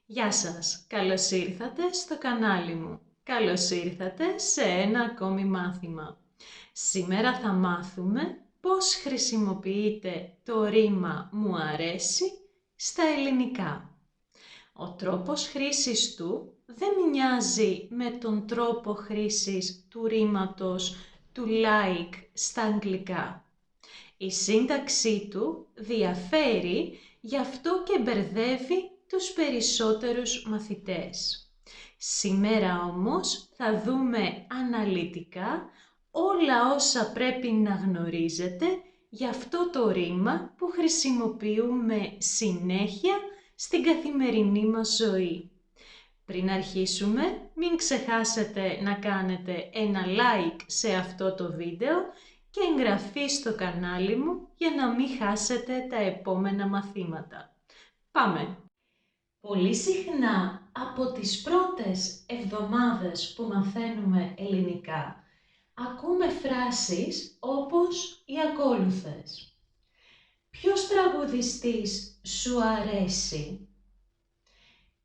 Γεια σας, καλώς ήρθατε στο κανάλι μου. Καλώς ήρθατε σε ένα ακόμη μάθημα. Σήμερα θα μάθουμε πώς χρησιμοποιείται το ρήμα «μου αρέσει» στα ελληνικά. Ο τρόπος χρήσης του δεν μοιάζει με τον τρόπο χρήσης του ρήματος του like στα αγγλικά. Η σύνταξή του διαφέρει, γι' αυτό και μπερδεύει τους περισσότερους μαθητές. Σήμερα όμως θα δούμε αναλυτικά όλα όσα πρέπει να γνωρίζετε για αυτό το ρήμα που χρησιμοποιούμε συνέχεια στην καθημερινή μας ζωή. Πριν αρχίσουμε, μην ξεχάσετε να κάνετε ένα like σε αυτό το βίντεο και εγγραφή στο κανάλι μου για να μην χάσετε τα επόμενα μαθήματα. Πάμε! Πολύ συχνά από τις πρώτες εβδομάδες που μαθαίνουμε ελληνικά, ακούμε φράσεις όπως οι ακόλουθες. Ποιος τραγουδιστής σου αρέσει?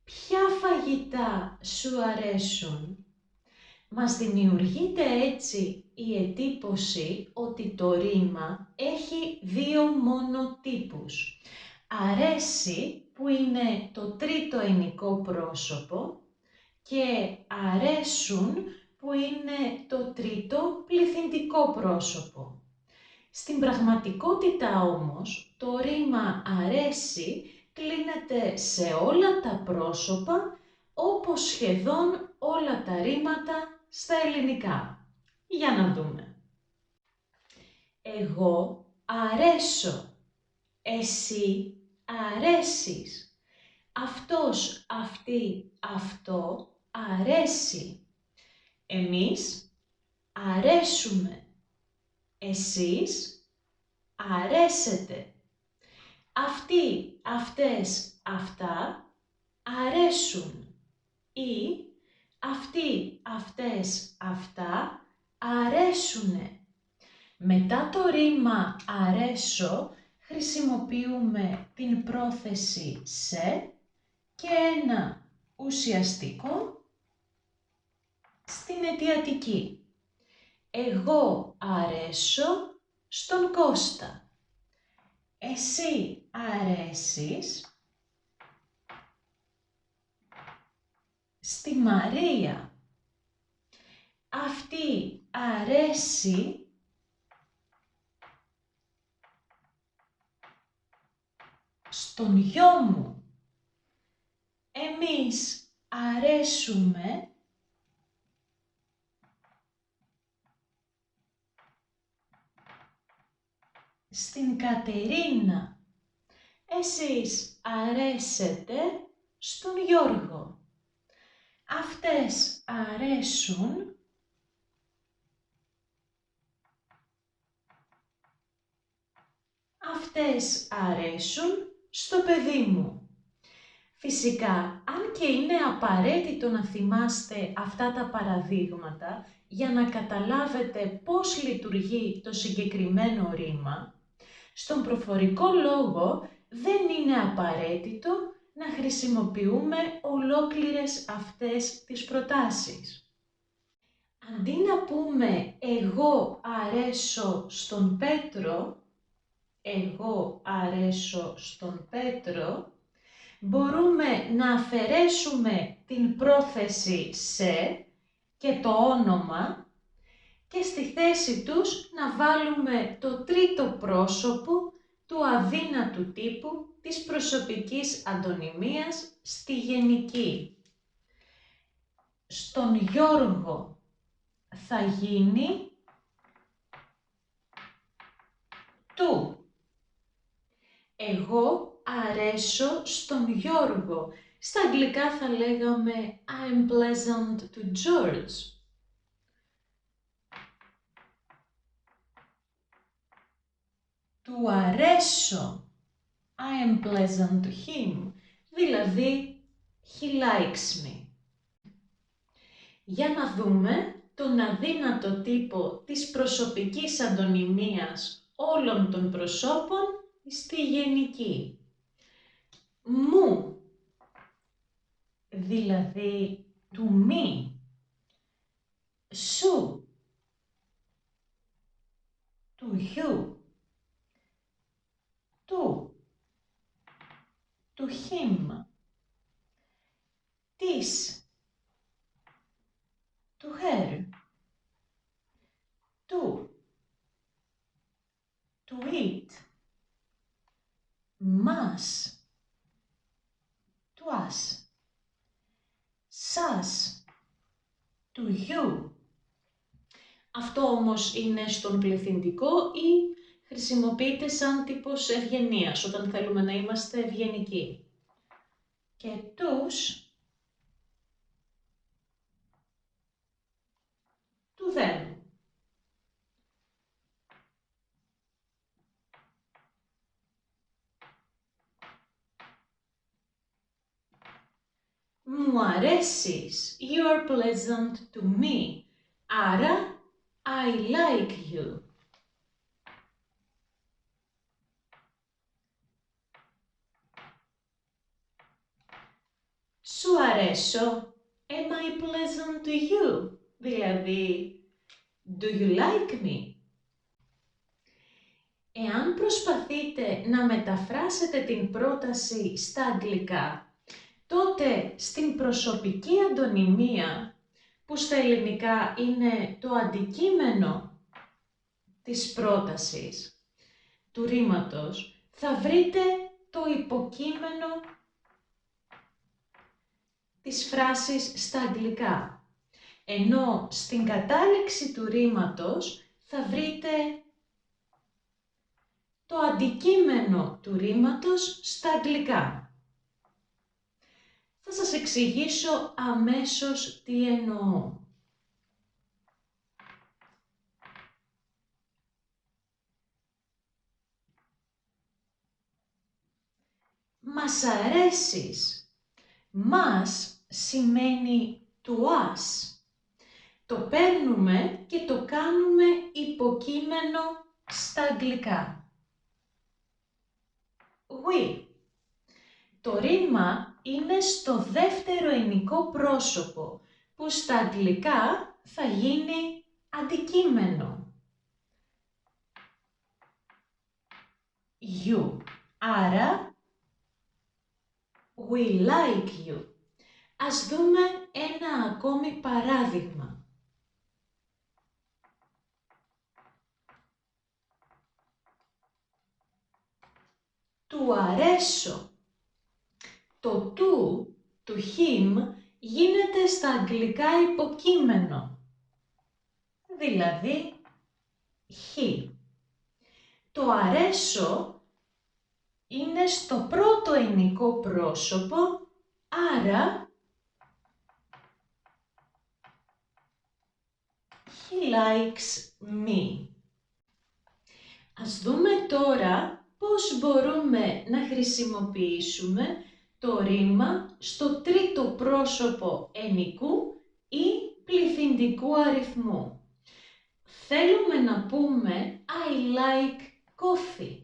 Ποια φαγητά σου αρέσουν? Μας δημιουργείται έτσι η εντύπωση ότι το ρήμα έχει δύο μόνο τύπους. Αρέσει που είναι το τρίτο ενικό πρόσωπο και αρέσουν που είναι το τρίτο πληθυντικό πρόσωπο. Στην πραγματικότητα όμως το ρήμα αρέσει κλείνεται σε όλα τα πρόσωπα όπως σχεδόν όλα τα ρήματα στα ελληνικά. Για να δούμε. Εγώ αρέσω. Εσύ αρέσεις. Αυτός, αυτή, αυτό αρέσει. Εμείς αρέσουμε. Εσείς αρέσετε. Αυτοί, αυτές, αυτά αρέσουν. Ή αυτοί, αυτές, αυτά αρέσουνε. Μετά το ρήμα αρέσω χρησιμοποιούμε την πρόθεση σε και ένα ουσιαστικό στην αιτιατική. Εγώ αρέσω στον Κώστα. Εσύ αρέσεις στη Μαρία. Αυτή αρέσει στον γιο μου. Εμείς αρέσουμε στην Κατερίνα. Εσείς αρέσετε στον Γιώργο. Αυτές αρέσουν αυτές αρέσουν στο παιδί μου. Φυσικά, αν και είναι απαραίτητο να θυμάστε αυτά τα παραδείγματα για να καταλάβετε πώς λειτουργεί το συγκεκριμένο ρήμα, στον προφορικό λόγο δεν είναι απαραίτητο να χρησιμοποιούμε ολόκληρες αυτές τις προτάσεις. Αντί να πούμε «εγώ αρέσω στον Πέτρο», «εγώ αρέσω στον Πέτρο», μπορούμε να αφαιρέσουμε την πρόθεση «σε» και το όνομα και στη θέση τους να βάλουμε το τρίτο πρόσωπο του αδύνατου τύπου της προσωπικής αντωνυμίας στη γενική. Στον Γιώργο θα γίνει του. Εγώ αρέσω στον Γιώργο. Στα αγγλικά θα λέγαμε I'm pleasant to George. Του αρέσω. I am pleasant to him. Δηλαδή, he likes me. Για να δούμε τον αδύνατο τύπο της προσωπικής αντωνυμίας όλων των προσώπων στη γενική. Μου. δηλαδή του μη. Σου, του γιου, του him, της, του her, του it, μας, του us, σας, του you. Αυτό όμως είναι στον πληθυντικό ή χρησιμοποιείται σαν τύπος ευγενίας, όταν θέλουμε να είμαστε ευγενικοί. Και τους, του them. Μου αρέσεις, you are pleasant to me. Άρα, I like you. Σου αρέσω, am I pleasant to you? Δηλαδή, do you like me? Εάν προσπαθείτε να μεταφράσετε την πρόταση στα αγγλικά, τότε στην προσωπική αντωνυμία, που στα ελληνικά είναι το αντικείμενο της πρότασης, του ρήματος, θα βρείτε το υποκείμενο της φράσης στα αγγλικά. Ενώ στην κατάληξη του ρήματος θα βρείτε το αντικείμενο του ρήματος στα αγγλικά. Θα σας εξηγήσω αμέσως τι εννοώ. Μας αρέσεις. Μας σημαίνει to us. Το παίρνουμε και το κάνουμε υποκείμενο στα αγγλικά. We. Το ρήμα είναι στο δεύτερο ενικό πρόσωπο, που στα αγγλικά θα γίνει αντικείμενο. You. Άρα, we like you. Ας δούμε ένα ακόμη παράδειγμα. Του αρέσω. Το του him γίνεται στα αγγλικά υποκείμενο, δηλαδή he. Το αρέσω είναι στο πρώτο ενικό πρόσωπο, άρα he likes me. Ας δούμε τώρα πώς μπορούμε να χρησιμοποιήσουμε το ρήμα στο τρίτο πρόσωπο ενικού ή πληθυντικού αριθμού. Θέλουμε να πούμε I like coffee.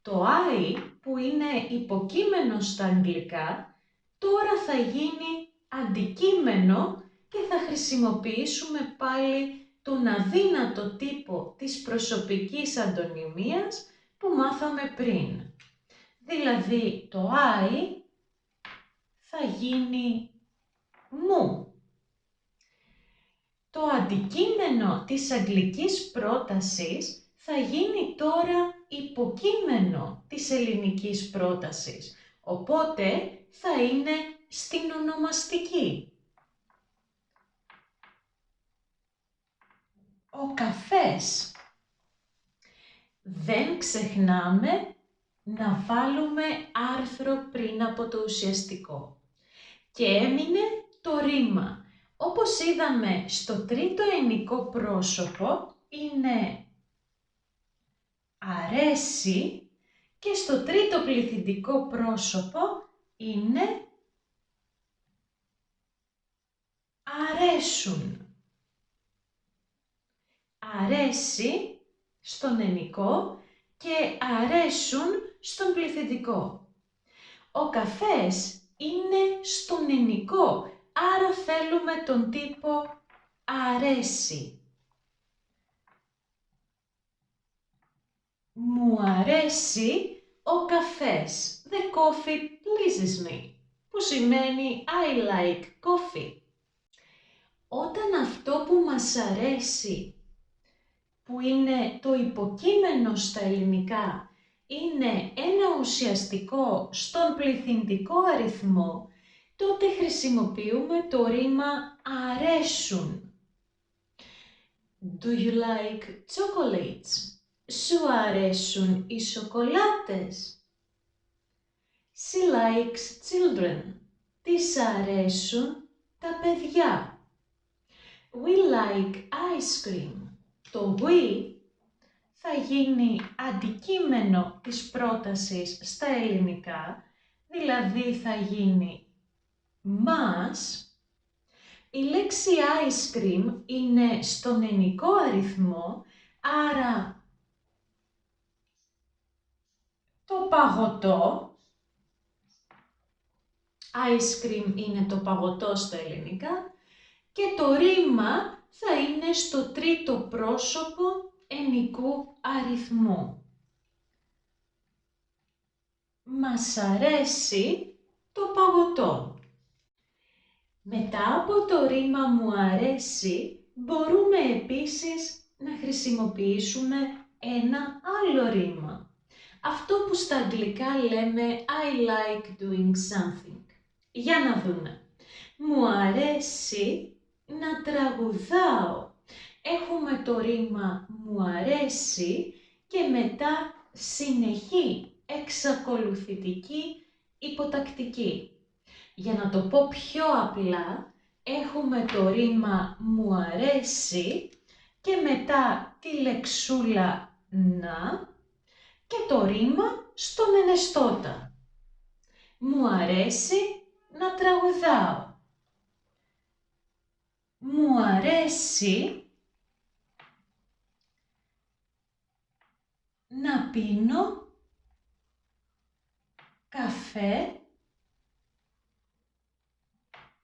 Το I που είναι υποκείμενο στα αγγλικά τώρα θα γίνει αντικείμενο και θα χρησιμοποιήσουμε πάλι τον αδύνατο τύπο της προσωπικής αντωνυμίας που μάθαμε πριν. Δηλαδή το I θα γίνει μου. Το αντικείμενο της αγγλικής πρότασης θα γίνει τώρα υποκείμενο της ελληνικής πρότασης, οπότε θα είναι στην ονομαστική. Ο καφές. Δεν ξεχνάμε να βάλουμε άρθρο πριν από το ουσιαστικό. Και έμεινε το ρήμα. Όπως είδαμε στο τρίτο ενικό πρόσωπο είναι αρέσει και στο τρίτο πληθυντικό πρόσωπο είναι αρέσουν. Αρέσει στον ενικό και αρέσουν στον πληθυντικό. Ο καφές είναι στον ενικό, άρα θέλουμε τον τύπο αρέσει. Μου αρέσει ο καφές. The coffee pleases me, που σημαίνει I like coffee. Όταν αυτό που μας αρέσει, που είναι το υποκείμενο στα ελληνικά, είναι ένα ουσιαστικό στον πληθυντικό αριθμό, τότε χρησιμοποιούμε το ρήμα αρέσουν. Do you like chocolates? Σου αρέσουν οι σοκολάτες? She likes children. Της αρέσουν τα παιδιά. We like ice cream. Το we θα γίνει αντικείμενο της πρότασης στα ελληνικά, δηλαδή θα γίνει μας. Η λέξη ice cream είναι στον ενικό αριθμό, άρα το παγωτό, ice cream είναι το παγωτό στα ελληνικά, και το ρήμα θα είναι στο τρίτο πρόσωπο ενικού αριθμού. Μας αρέσει το παγωτό. Μετά από το ρήμα μου αρέσει, μπορούμε επίσης να χρησιμοποιήσουμε ένα άλλο ρήμα. Αυτό που στα αγγλικά λέμε I like doing something. Για να δούμε. Μου αρέσει να τραγουδάω. Έχουμε το ρήμα μου αρέσει και μετά συνεχή εξακολουθητική υποτακτική. Για να το πω πιο απλά, έχουμε το ρήμα μου αρέσει και μετά τη λεξούλα να και το ρήμα στον ενεστώτα. Μου αρέσει να τραγουδάω. Μου αρέσει να πίνω καφέ.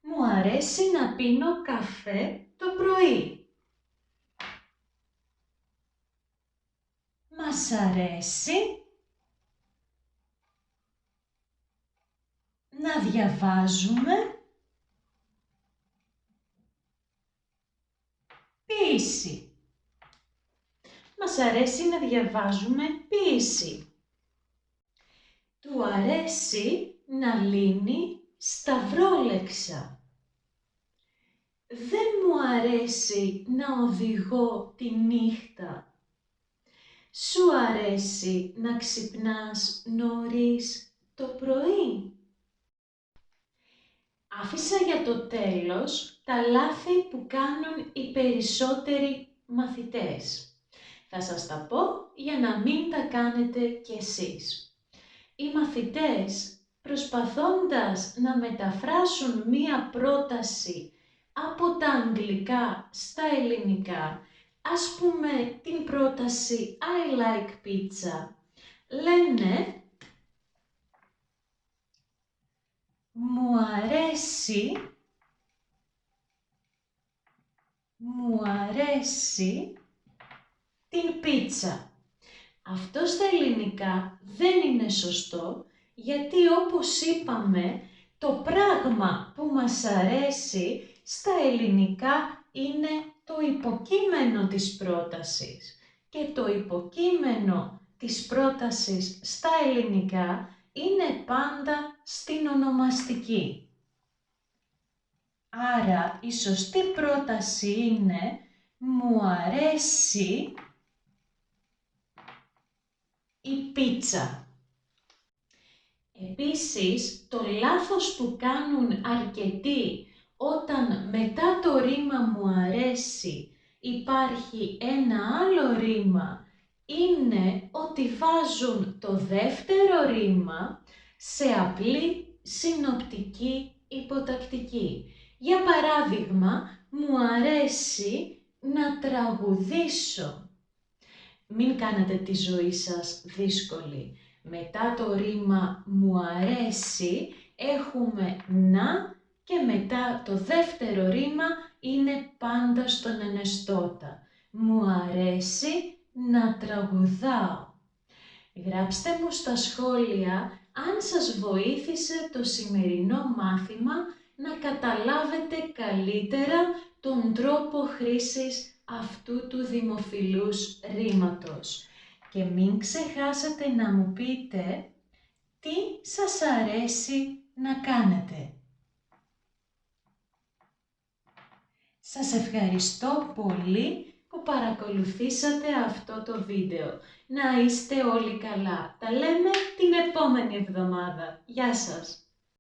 Μου αρέσει να πίνω καφέ το πρωί. Μας αρέσει να διαβάζουμε ποίηση. Μας αρέσει να διαβάζουμε ποίηση. Του αρέσει να λύνει σταυρόλεξα. Δεν μου αρέσει να οδηγώ τη νύχτα. Σου αρέσει να ξυπνάς νωρίς το πρωί. Άφησα για το τέλος τα λάθη που κάνουν οι περισσότεροι μαθητές. Θα σας τα πω για να μην τα κάνετε κι εσείς. Οι μαθητές, προσπαθώντας να μεταφράσουν μία πρόταση από τα αγγλικά στα ελληνικά, ας πούμε την πρόταση I like pizza, λένε μου αρέσει την πίτσα. Αυτό στα ελληνικά δεν είναι σωστό, γιατί όπως είπαμε, το πράγμα που μας αρέσει στα ελληνικά είναι το υποκείμενο της πρότασης. Και το υποκείμενο της πρότασης στα ελληνικά είναι πάντα στην ονομαστική. Άρα η σωστή πρόταση είναι μου αρέσει η πίτσα. Επίσης, το λάθος που κάνουν αρκετοί όταν μετά το ρήμα μου αρέσει υπάρχει ένα άλλο ρήμα, είναι ότι βάζουν το δεύτερο ρήμα σε απλή συνοπτική υποτακτική. Για παράδειγμα, μου αρέσει να τραγουδήσω. Μην κάνετε τη ζωή σας δύσκολη. Μετά το ρήμα μου αρέσει έχουμε να και μετά το δεύτερο ρήμα είναι πάντα στον ενεστώτα. Μου αρέσει να τραγουδάω. Γράψτε μου στα σχόλια αν σας βοήθησε το σημερινό μάθημα να καταλάβετε καλύτερα τον τρόπο χρήσης αυτού του δημοφιλούς ρήματος. Και μην ξεχάσετε να μου πείτε τι σας αρέσει να κάνετε. Σας ευχαριστώ πολύ που παρακολουθήσατε αυτό το βίντεο. Να είστε όλοι καλά. Τα λέμε την επόμενη εβδομάδα. Γεια σας!